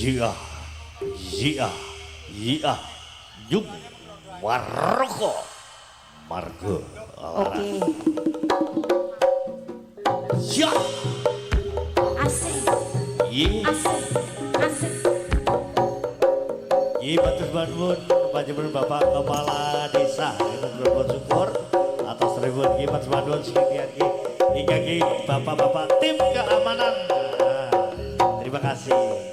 Iya, iya, iya, Nyung Margo, Margo. Oke. Ya, Asik, iya, asik, asik. iya, Batus Bangun, Panjenengan Bapak Kepala Desa, kita berbuat syukur atas ribuan Ki Batus Bangun sekian Ki, hingga Ki Bapak-bapak tim keamanan. Nah, terima kasih.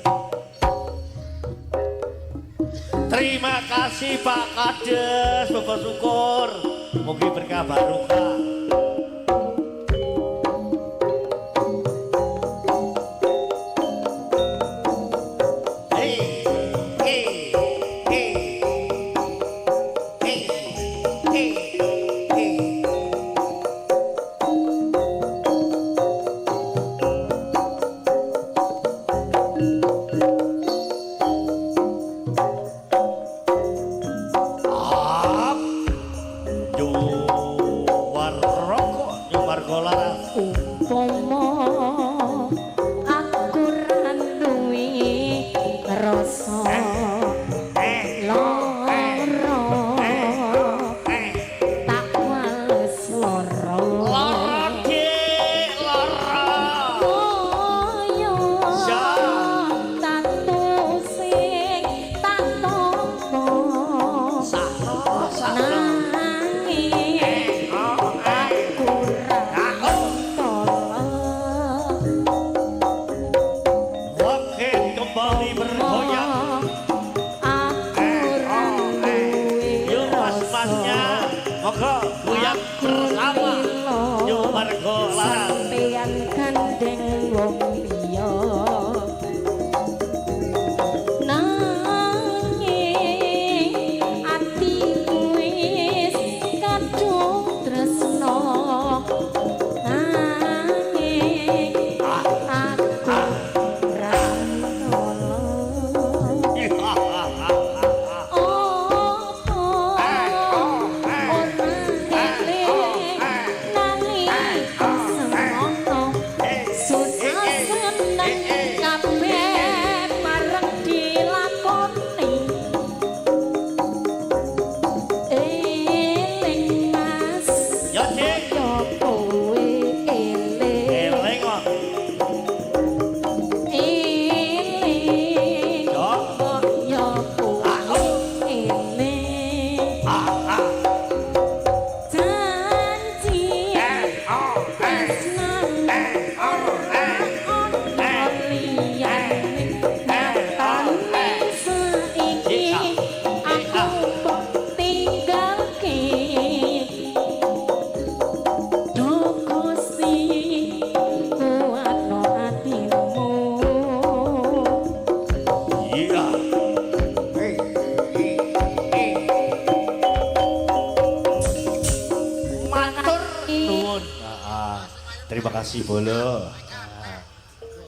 Terima kasih Pak Kades, Bapak Syukur. Mugi berkah barokah. Umpama aku ra duwe rasa lara tak wales lara koyo tatu sing tak tampa nanging aku kembali bergoyang. Yuk mas-masnya moga goyang bersama. Yuk Margola sampeyan gandeng wong liya nanging atiku wis kadung tresno nanging aku terima kasih Bolo.